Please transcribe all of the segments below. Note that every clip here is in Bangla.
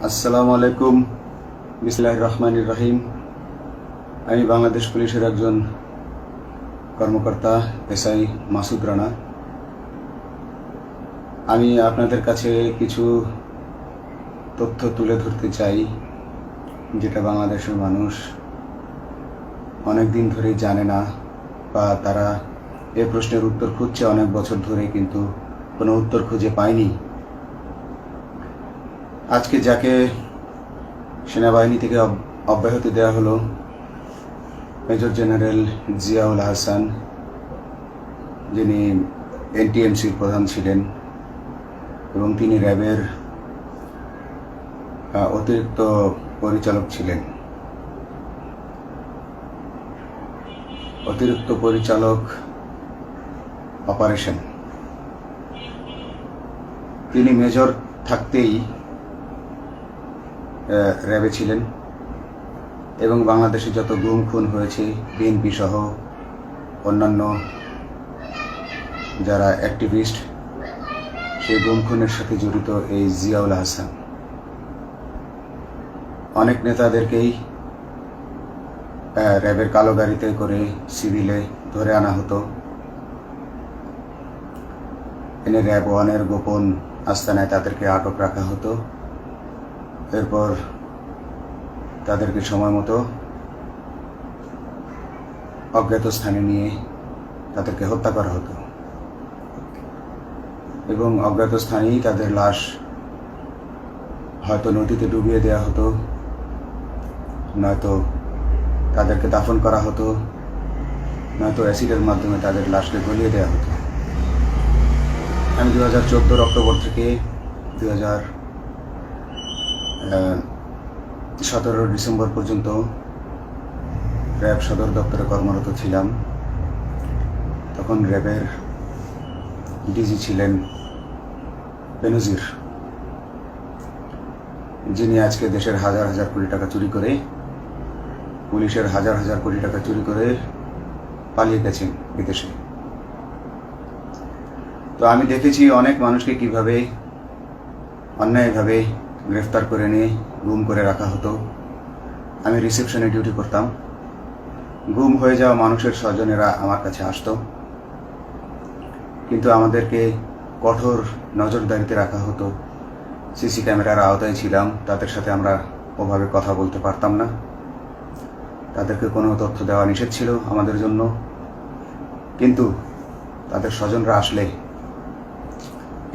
আসসালামু আলাইকুম। বিসমিল্লাহির রহমানির রহিম। আমি বাংলাদেশ পুলিশের একজন কর্মকর্তা এসআই মাসুদ রানা। আমি আপনাদের কাছে কিছু তথ্য তুলে ধরতে চাই, যেটা বাংলাদেশের মানুষ অনেক দিন ধরেই জানে না, বা তারা এ প্রশ্নের উত্তর খুঁজছে অনেক বছর ধরে, কিন্তু কোনো উত্তর খুঁজে পায়নি। আজকে যাকে সেনাবাহিনী থেকে অব্যাহতি দেওয়া হলো, মেজর জেনারেল জিয়াউল হাসান, যিনি এনটিএমসির প্রধান ছিলেন এবং তিনি র্যাবের অতিরিক্ত পরিচালক ছিলেন। অতিরিক্ত পরিচালক অপারেশন। তিনি মেজর থাকতেই র্যাবে ছিলেন এবং বাংলাদেশে যত গুম খুন হয়েছে, বিএনপি সহ অন্যান্য যারা অ্যাক্টিভিস্ট, সেই গুম খুনের সাথে জড়িত এই জিয়াউল হাসান। অনেক নেতাদেরকেই র্যাবের কালো গাড়িতে করে সিভিলে ধরে আনা হতো, এনে র্যাব ওয়ানের গোপন আস্তানায় তাদেরকে আটক রাখা হতো। এরপর তাদেরকে সময় মতো অজ্ঞাত স্থানে নিয়ে তাদেরকে হত্যা করা হতো এবং অজ্ঞাত স্থানেই তাদের লাশ হয়তো নদীতে ডুবিয়ে দেওয়া হতো, নয়তো তাদেরকে দাফন করা হতো, নয়তো অ্যাসিডের মাধ্যমে তাদের লাশকে গলিয়ে দেওয়া হতো। আমি 2014 অক্টোবর থেকে 2017 ডিসেম্বর পর্যন্ত র্যাব সদর দপ্তরে কর্মরত ছিলাম। তখন র্যাবের ডিজি ছিলেন বেনজির, যিনি আজকে দেশের হাজার হাজার কোটি টাকা চুরি করে, পুলিশের হাজার হাজার কোটি টাকা চুরি করে পালিয়ে গেছেন বিদেশে। তো আমি দেখেছি অনেক মানুষকে কিভাবে অন্যায়ভাবে গ্রেফতার করে নিয়ে গুম করে রাখা হতো। আমি রিসেপশনে ডিউটি করতাম। গুম হয়ে যাওয়া মানুষের স্বজনেরা আমার কাছে আসতো, কিন্তু আমাদেরকে কঠোর নজরদারিতে রাখা হতো। সিসি ক্যামেরার আওতায় ছিলাম, তাদের সাথে আমরা ওভাবে কথা বলতে পারতাম না। তাদেরকে কোনো তথ্য দেওয়া নিষেধ ছিল আমাদের জন্য। কিন্তু তাদের স্বজনরা আসলে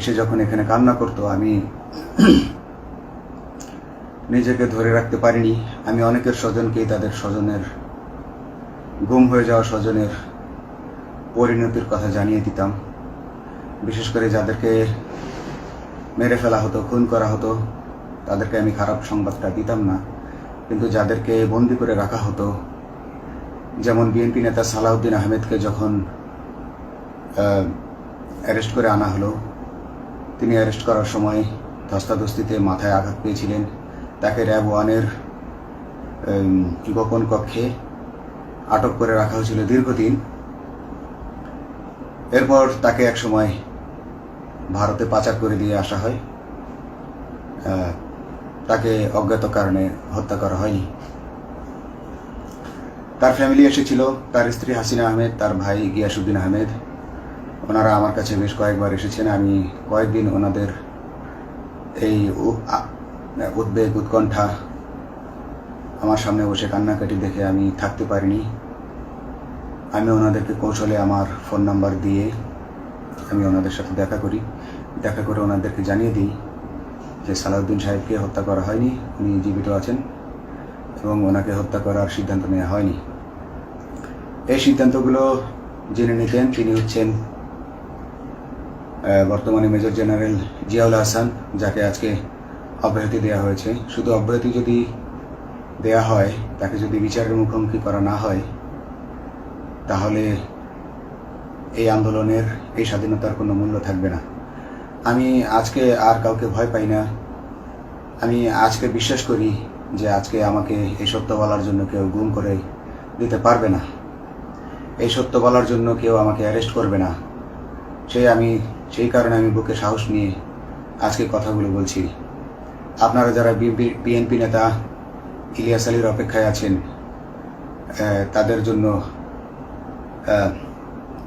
এসে যখন এখানে কান্না করতো, আমি নিজেকে ধরে রাখতে পারিনি। আমি অনেকের স্বজনকেই তাদের স্বজনের, গুম হয়ে যাওয়া স্বজনের পরিণতির কথা জানিয়ে দিতাম। বিশেষ করে যাদেরকে মেরে ফেলা হতো, খুন করা হতো, তাদেরকে আমি খারাপ সংবাদটা দিতাম না। কিন্তু যাদেরকে বন্দি করে রাখা হতো, যেমন বিএনপি নেতা সালাউদ্দিন আহমেদকে যখন অ্যারেস্ট করে আনা হলো, তিনি অ্যারেস্ট করার সময় ধস্তাধস্তিতে মাথায় আঘাত পেয়েছিলেন। তাকে র্যাব ওয়ানের গোপন কক্ষে আটক করে রাখা হয়েছিল দীর্ঘদিন। এরপর তাকে এক সময় ভারতে পাচার করে দিয়ে আসা হয়। তাকে অজ্ঞাত কারণে হত্যা করা হয়নি। তার ফ্যামিলি এসেছিল, তার স্ত্রী হাসিনা আহমেদ, তার ভাই গিয়াসউদ্দিন আহমেদ। ওনারা আমার কাছে বেশ কয়েকবার এসেছেন। আমি কয়েকদিন ওনাদের এই উদ্বেগ, উৎকণ্ঠা আমার সামনে বসে কান্নাকাটি দেখে আমি থাকতে পারিনি। আমি ওনাদেরকে কৌশলে আমার ফোন নাম্বার দিয়ে আমি ওনাদের সাথে দেখা করে ওনাদেরকে জানিয়ে দিই যে সালাউদ্দিন সাহেবকে হত্যা করা হয়নি, উনি জীবিত আছেন এবং ওনাকে হত্যা করার সিদ্ধান্ত নেওয়া হয়নি। এই সিদ্ধান্তগুলো যিনি নিতেন তিনি হচ্ছেন বর্তমানে মেজর জেনারেল জিয়াউল হাসান, যাকে আজকে অব্যাহতি দেওয়া হয়েছে। শুধু অব্যাহতি যদি দেয়া হয়, তাকে যদি বিচারের মুখোমুখি করা না হয়, তাহলে এই আন্দোলনের, এই স্বাধীনতার কোনো মূল্য থাকবে না। আমি আজকে আর কাউকে ভয় পাই না। আমি আজকে বিশ্বাস করি যে আজকে আমাকে এই সত্য বলার জন্য কেউ গুম করে দিতে পারবে না, এই সত্য বলার জন্য কেউ আমাকে অ্যারেস্ট করবে না। সেই কারণে আমি বুকে সাহস নিয়ে আজকে কথাগুলো বলছি। আপনারা যারা বিএনপি নেতা ইলিয়াস আলীর অপেক্ষায় আছেন, তাদের জন্য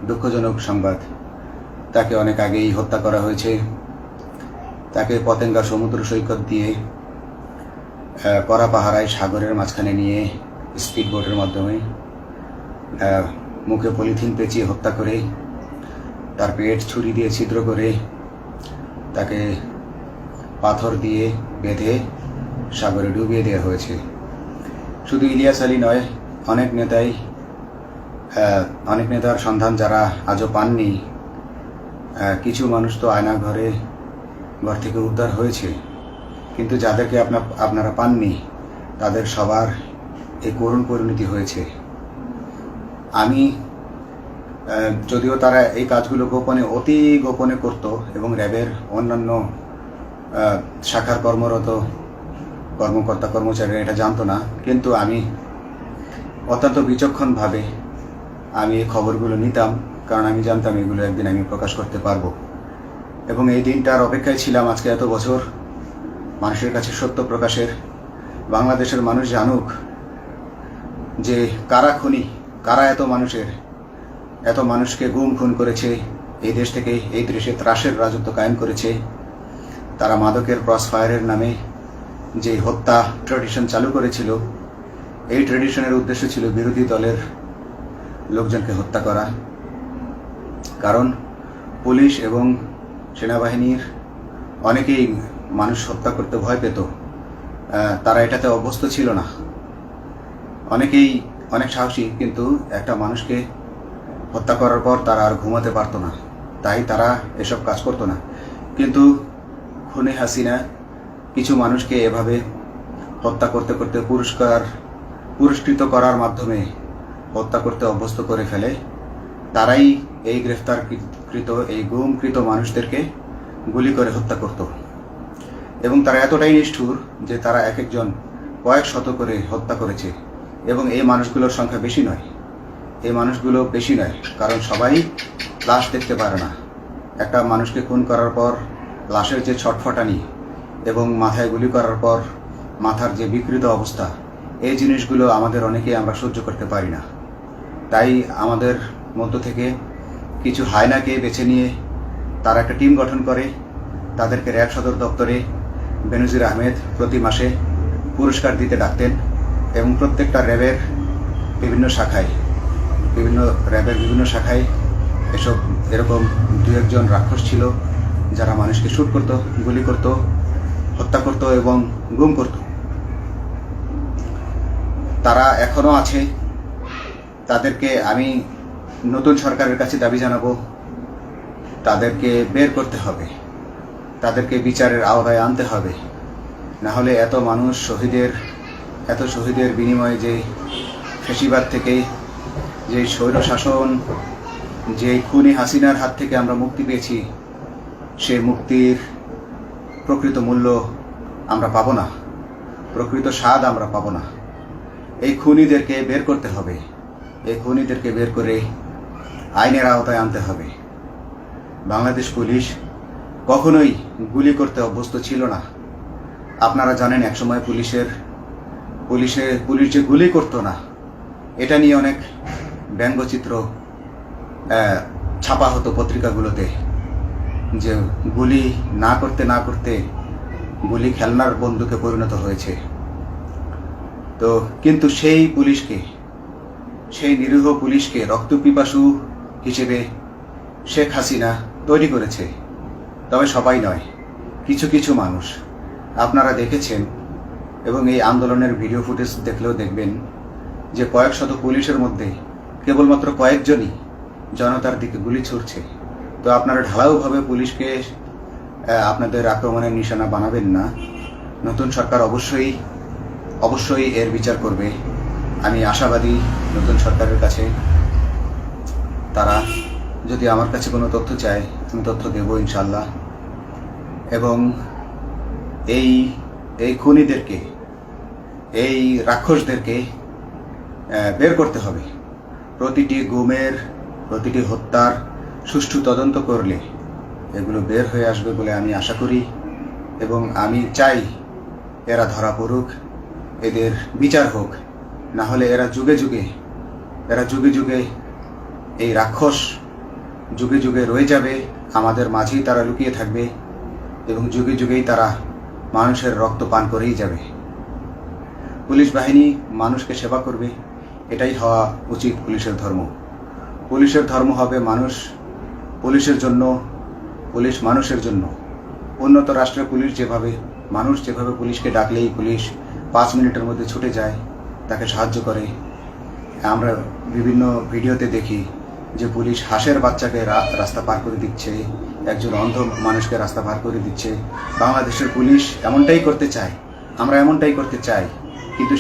দুঃখজনক সংবাদ। তাকে অনেক আগেই হত্যা করা হয়েছে। তাকে পতেঙ্গা সমুদ্র সৈকত দিয়ে কড়া পাহারায় সাগরের মাঝখানে নিয়ে স্পিড বোটের মাধ্যমে মুখে পলিথিন পেঁচিয়ে হত্যা করে, তার পেট ছুরি দিয়ে ছিদ্র করে, তাকে পাথর দিয়ে বেঁধে সাগরে ডুবিয়ে দেওয়া হয়েছে। শুধু ইলিয়াস আলী নয়, অনেক নেতার সন্ধান যারা আজও পাননি। কিছু মানুষ তো ঘর থেকে উদ্ধার হয়েছে, কিন্তু যাদেরকে আপনারা পাননি তাদের সবার এই করুণ পরিণতি হয়েছে। আমি যদিও তারা এই কাজগুলো অতি গোপনে করত এবং র্যাবের অন্যান্য শাখার কর্মরত কর্মকর্তা কর্মচারীরা এটা জানতো না, কিন্তু আমি অত্যন্ত বিচক্ষণভাবে আমি এই খবরগুলো নিতাম, কারণ আমি জানতাম এগুলো একদিন আমি প্রকাশ করতে পারবো। এবং এই দিনটার অপেক্ষায় ছিলাম আজকে এত বছর, মানুষের কাছে সত্য প্রকাশের। বাংলাদেশের মানুষ জানুক যে কারা খুনি, কারা এত মানুষকে গুম খুন করেছে, এই দেশ থেকে এই দেশে ত্রাসের রাজত্ব কায়েম করেছে। তারা মাদকের ক্রস ফায়ারের নামে যে হত্যা ট্র্যাডিশন চালু করেছিল, এই ট্র্যাডিশনের উদ্দেশ্য ছিল বিরোধী দলের লোকজনকে হত্যা করা। কারণ পুলিশ এবং সেনাবাহিনীর অনেকেই মানুষ হত্যা করতে ভয় পেত, তারা এটাতে অভ্যস্ত ছিল না। অনেকেই অনেক সাহসী, কিন্তু একটা মানুষকে হত্যা করার পর তারা আর ঘুমাতে পারতো না, তাই তারা এসব কাজ করতো না। কিন্তু খুনে হাসিনা কিছু মানুষকে এভাবে হত্যা করতে করতে পুরস্কৃত করার মাধ্যমে হত্যা করতে অভ্যস্ত করে ফেলে। তারাই এই গ্রেফতারকৃত এই গুমকৃত মানুষদেরকে গুলি করে হত্যা করত। এবং তারা এতটাই নিষ্ঠুর যে তারা এক একজন কয়েক শত করে হত্যা করেছে। এবং এই মানুষগুলোর সংখ্যা বেশি নয়, কারণ সবাই লাশ দেখতে পারে না। একটা মানুষকে খুন করার পর লাশের যে ছটফটানি এবং মাথায় গুলি করার পর মাথার যে বিকৃত অবস্থা, এই জিনিসগুলো আমাদের অনেকেই আমরা সহ্য করতে পারি না। তাই আমাদের মধ্য থেকে কিছু হায়নাকে বেছে নিয়ে তারা একটা টিম গঠন করে, তাদেরকে র্যাব সদর দপ্তরে বেনজির আহমেদ প্রতি মাসে পুরস্কার দিতে ডাকতেন। এবং প্রত্যেকটা র্যাবের বিভিন্ন শাখায় এরকম দু একজন রাক্ষস ছিল যারা মানুষকে শুট করত, গুলি করত, হত্যা করত এবং গুম করত। তারা এখনো আছে। তাদেরকে আমি নতুন সরকারের কাছে দাবি জানাবো, তাদেরকে বের করতে হবে, তাদেরকে বিচারের আওতায় আনতে হবে। না হলে এত শহীদের বিনিময়ে যে ফ্যাসিবাদ থেকে, যে স্বৈর শাসন, যে খুনি হাসিনার হাত থেকে আমরা মুক্তি পেয়েছি, সে মুক্তির প্রকৃত মূল্য আমরা পাবো না, প্রকৃত স্বাদ আমরা পাবো না। এই খুনিদেরকে বের করতে হবে, এই খুনিদেরকে বের করে আইনের আওতায় আনতে হবে। বাংলাদেশ পুলিশ কখনোই গুলি করতে অভ্যস্ত ছিল না। আপনারা জানেন একসময় পুলিশ যে গুলি করতো না, এটা নিয়ে অনেক ব্যঙ্গচিত্র ছাপা হতো পত্রিকাগুলোতে, যে গুলি না করতে গুলি খেলনার বন্দুকে পরিণত হয়েছে। তো কিন্তু সেই নিরীহ পুলিশকে রক্তপিপাসু হিসেবে শেখ হাসিনা তৈরি করেছে। তবে সবাই নয়, কিছু কিছু মানুষ। আপনারা দেখেছেন এবং এই আন্দোলনের ভিডিও ফুটেজ দেখলেও দেখবেন যে কয়েক শত পুলিশের মধ্যে কেবলমাত্র কয়েকজনই জনতার দিকে গুলি ছুড়ছে। তো আপনারা ঢালাওভাবে পুলিশকে আপনাদের আক্রমণের নিশানা বানাবেন না। নতুন সরকার অবশ্যই এর বিচার করবে। আমি আশাবাদী নতুন সরকারের কাছে। তারা যদি আমার কাছে কোনো তথ্য চায়, আমি তথ্য দেব ইনশাল্লাহ। এবং এই খুনিদেরকে, এই রাক্ষসদেরকে বের করতে হবে। প্রতিটি গুমের, প্রতিটি হত্যার সুষ্ঠু তদন্ত করলে এগুলো বের হয়ে আসবে বলে আমি আশা করি। এবং আমি চাই এরা ধরা পড়ুক, এদের বিচার হোক, না হলে এরা যুগে যুগে এই রাক্ষস যুগে যুগে রয়ে যাবে, আমাদের মাঝেই তারা লুকিয়ে থাকবে এবং যুগে যুগেই তারা মানুষের রক্ত পান করেই যাবে। পুলিশ বাহিনী মানুষকে সেবা করবে, এটাই হওয়া উচিত পুলিশের ধর্ম। পুলিশের ধর্ম হবে পুলিশের জন্য, পুলিশ মানুষের জন্য। উন্নত রাষ্ট্রের পুলিশ মানুষ যেভাবে পুলিশকে ডাকলেই পুলিশ 5 মিনিটের মধ্যে ছুটে যায়, তাকে সাহায্য করে। আমরা বিভিন্ন ভিডিওতে দেখি যে পুলিশ হাঁসের বাচ্চাকে রাস্তা পার করে দিচ্ছে, একজন অন্ধ মানুষকে রাস্তা পার করে দিচ্ছে। বাংলাদেশের পুলিশ এমনটাই করতে চায়, আমরা এমনটাই করতে চাই, কিন্তু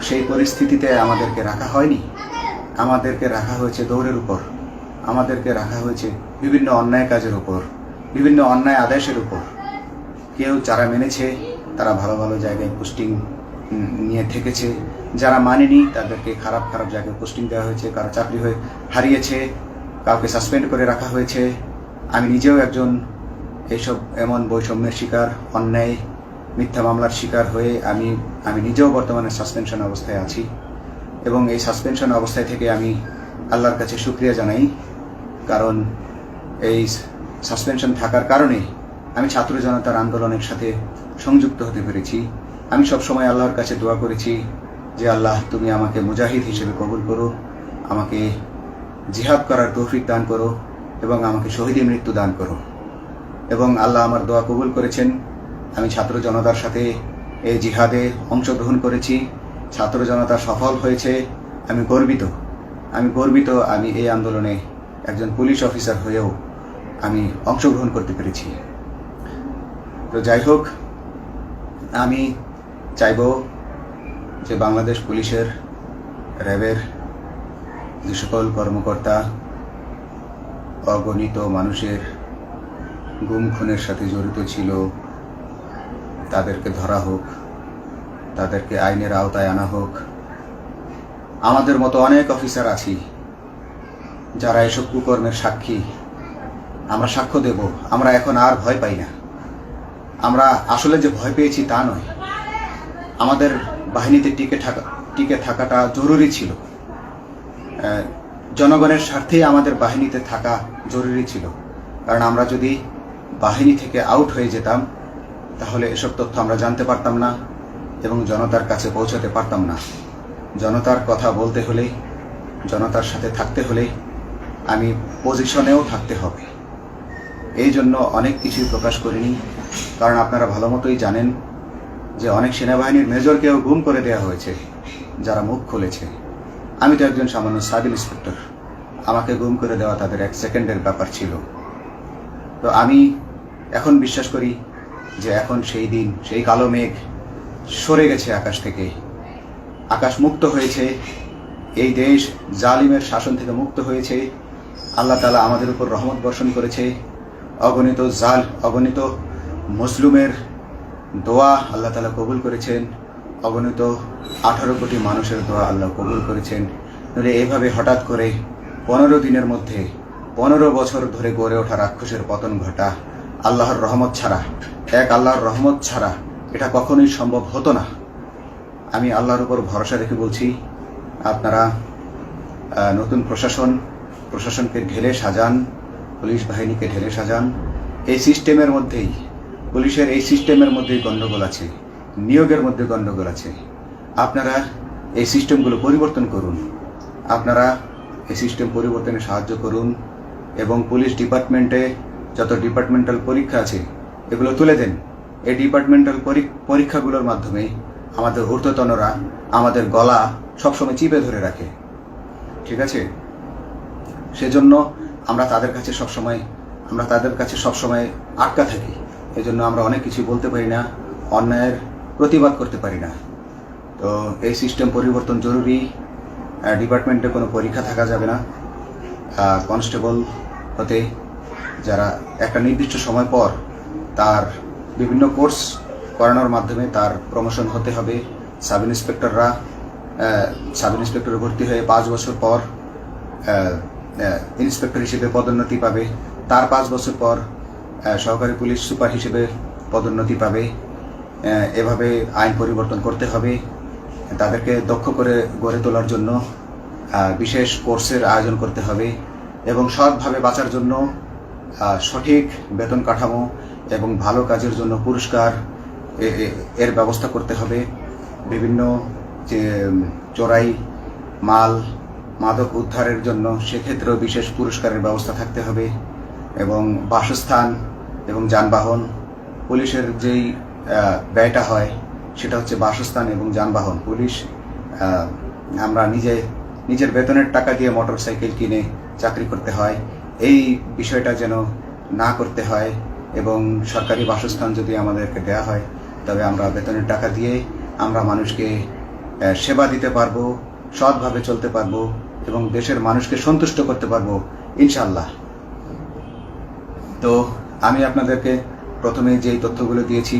সেই পরিস্থিতিতে আমাদেরকে রাখা হয়নি। আমাদেরকে রাখা হয়েছে দৌড়ের উপর, আমাদেরকে রাখা হয়েছে বিভিন্ন অন্যায় কাজের উপর, বিভিন্ন অন্যায় আদেশের উপর। কেউ যারা মেনেছে তারা ভালো ভালো জায়গায় পোস্টিং নিয়ে থেকেছে, যারা মানেনি তাদেরকে খারাপ জায়গায় পোস্টিং দেওয়া হয়েছে, কারো চাকরি হারিয়েছে, কাউকে সাসপেন্ড করে রাখা হয়েছে। আমি নিজেও একজন এমন বৈষম্যের শিকার, অন্যায় মিথ্যা মামলার শিকার হয়ে আমি নিজেও বর্তমানে সাসপেনশন অবস্থায় আছি এবং এই সাসপেনশন অবস্থায় থেকে আমি আল্লাহর কাছে শুকরিয়া জানাই, কারণ এই সাসপেনশন থাকার কারণে আমি ছাত্র জনতার আন্দোলনের সাথে সংযুক্ত হতে পেরেছি। আমি সবসময় আল্লাহর কাছে দোয়া করেছি যে আল্লাহ, তুমি আমাকে মুজাহিদ হিসেবে কবুল করো, আমাকে জিহাদ করার তৌফিক দান করো এবং আমাকে শহীদী মৃত্যু দান করো। এবং আল্লাহ আমার দোয়া কবুল করেছেন। আমি ছাত্র জনতার সাথে এই জিহাদে অংশগ্রহণ করেছি, ছাত্র জনতা সফল হয়েছে। আমি গর্বিত আমি এই আন্দোলনে একজন পুলিশ অফিসার হয়েও আমি অংশগ্রহণ করতে পেরেছি। তো যাই হোক, আমি চাইব যে বাংলাদেশ পুলিশের, র্যাবের যে সকল কর্মকর্তা অগণিত মানুষের গুম খুনের সাথে জড়িত ছিল তাদেরকে ধরা হোক, তাদেরকে আইনের আওতায় আনা হোক। আমাদের মতো অনেক অফিসার আছি যারা এসব কুকর্মের সাক্ষী, আমরা সাক্ষ্য দেব। আমরা এখন আর ভয় পাই না। আমরা আসলে যে ভয় পেয়েছি তা নয়, আমাদের বাহিনীতে টিকে থাকাটা জরুরি ছিল। জনগণের স্বার্থেই আমাদের বাহিনীতে থাকা জরুরি ছিল, কারণ আমরা যদি বাহিনী থেকে আউট হয়ে যেতাম তাহলে এসব তথ্য আমরা জানতে পারতাম না এবং জনতার কাছে পৌঁছাতে পারতাম না। জনতার কথা বলতে হলে, জনতার সাথে থাকতে হলে আমি পজিশনেও থাকতে হবে। এই জন্য অনেক কিছুই প্রকাশ করিনি, কারণ আপনারা ভালো মতোই জানেন যে অনেক সেনাবাহিনীর মেজরকেও গুম করে দেওয়া হয়েছে যারা মুখ খুলেছে। আমি তো একজন সামান্য সাব ইন্সপেক্টর, আমাকে গুম করে দেওয়া তাদের 1 সেকেন্ডের ব্যাপার ছিল। তো আমি এখন বিশ্বাস করি যে এখন সেই দিন, সেই কালো মেঘ সরে গেছে আকাশ থেকে, আকাশ মুক্ত হয়েছে, এই দেশ জালিমের শাসন থেকে মুক্ত হয়েছে। আল্লাহ তাআলা আমাদের উপর রহমত বর্ষণ করেছে। অগণিত মুসলিমের দোয়া আল্লাহ তাআলা কবুল করেছেন, অগণিত 18 কোটি মানুষের দোয়া আল্লাহ কবুল করেছেন। নইলে এইভাবে হঠাৎ করে 15 দিনের মধ্যে 15 বছর ধরে গড়ে ওঠা রাক্ষসের পতন ঘটা আল্লাহর রহমত ছাড়া, আল্লাহর রহমত ছাড়া এটা কখনোই সম্ভব হতো না। আমি আল্লাহর উপর ভরসা রেখে বলছি, আপনারা নতুন প্রশাসনকে ঢেলে সাজান, পুলিশ বাহিনীকে ঢেলে সাজান। এই সিস্টেমের মধ্যেই, পুলিশের এই সিস্টেমের মধ্যেই গণ্ডগোল আছে, নিয়োগের মধ্যে গণ্ডগোল আছে। আপনারা এই সিস্টেমগুলো পরিবর্তন করুন, আপনারা এই সিস্টেম পরিবর্তনে সাহায্য করুন এবং পুলিশ ডিপার্টমেন্টে যত ডিপার্টমেন্টাল পরীক্ষা আছে এগুলো তুলে দেন। এই ডিপার্টমেন্টাল পরীক্ষাগুলোর মাধ্যমে আমাদের ঊর্ধ্বতনরা আমাদের গলা সবসময় চিপে ধরে রাখে, ঠিক আছে? সেজন্য আমরা তাদের কাছে সবসময় আটকা থাকি। এই জন্য আমরা অনেক কিছু বলতে পারি না, অন্যায়ের প্রতিবাদ করতে পারি না। তো এই সিস্টেম পরিবর্তন জরুরি। ডিপার্টমেন্টে কোনো পরীক্ষা থাকা যাবে না। কনস্টেবল হতে যারা একটা নির্দিষ্ট সময় পর তার বিভিন্ন কোর্স করানোর মাধ্যমে তার প্রমোশন হতে হবে। সাব ইন্সপেক্টরে ভর্তি হয়ে 5 বছর পর ইন্সপেক্টর হিসেবে পদোন্নতি পাবে, তার 5 বছর পর সহকারী পুলিশ সুপার হিসেবে পদোন্নতি পাবে। এভাবে আইন পরিবর্তন করতে হবে। তাদেরকে দক্ষ করে গড়ে তোলার জন্য বিশেষ কোর্সের আয়োজন করতে হবে এবং সৎভাবে বাঁচার জন্য সঠিক বেতন কাঠামো এবং ভালো কাজের জন্য পুরস্কার এর ব্যবস্থা করতে হবে। বিভিন্ন যে চোরাই মাল মাদক উদ্ধারের জন্য সেক্ষেত্রেও বিশেষ পুরস্কারের ব্যবস্থা থাকতে হবে এবং বাসস্থান এবং যানবাহন, পুলিশের যেই ব্যয়টা হয় সেটা হচ্ছে বাসস্থান এবং যানবাহন। পুলিশ আমরা নিজের বেতনের টাকা দিয়ে মোটরসাইকেল কিনে চাকরি করতে হয়, এই বিষয়টা যেন না করতে হয় এবং সরকারি বাসস্থান যদি আমাদেরকে দেওয়া হয় তবে আমরা বেতনের টাকা দিয়ে আমরা মানুষকে সেবা দিতে পারবো, সৎভাবে চলতে পারবো এবং দেশের মানুষকে সন্তুষ্ট করতে পারবো ইনশাল্লাহ। তো আমি আপনাদেরকে প্রথমে যেই তথ্যগুলো দিয়েছি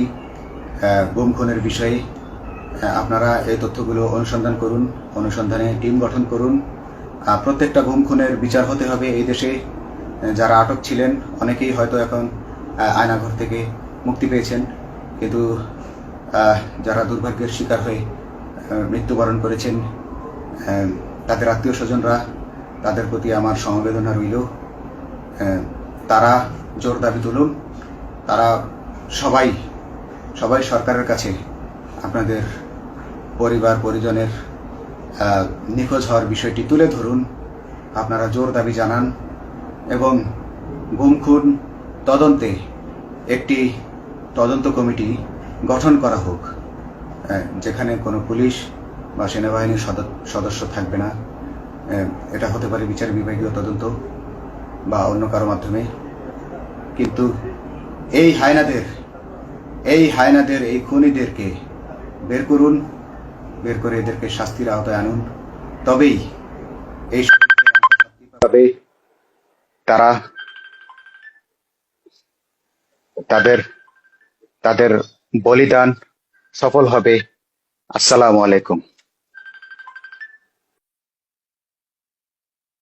গুম খুনের বিষয়ে, আপনারা এই তথ্যগুলো অনুসন্ধান করুন, অনুসন্ধানে টিম গঠন করুন। প্রত্যেকটা গুম খুনের বিচার হতে হবে এই দেশে। যারা আটক ছিলেন অনেকেই হয়তো এখন আয়নাঘর থেকে মুক্তি পেয়েছেন, কিন্তু যারা দুর্ভাগ্যের শিকার হয়ে মৃত্যুবরণ করেছেন তাদের আত্মীয় স্বজনরা, তাদের প্রতি আমার সমবেদনা রইল। তারা জোর দাবি তুলুন, তারা সবাই সরকারের কাছে আপনাদের পরিবার পরিজনের নিখোঁজ হওয়ার বিষয়টি তুলে ধরুন, আপনারা জোর দাবি জানান এবং গুম খুন তদন্তে একটি তদন্ত কমিটি গঠন করা হোক, যেখানে কোনো পুলিশ বা সেনাবাহিনীর সদস্য থাকবে না। এটা হতে পারে বিচার বিভাগীয় তদন্ত বা অন্য কারো মাধ্যমে, কিন্তু এই হায়নাদের এই খুনিদেরকে বের করুন, বের করে এদেরকে শাস্তির আওতায় আনুন, তবেই এই তারা তাদের বলিদান সফল হবে। আসসালামু আলাইকুম।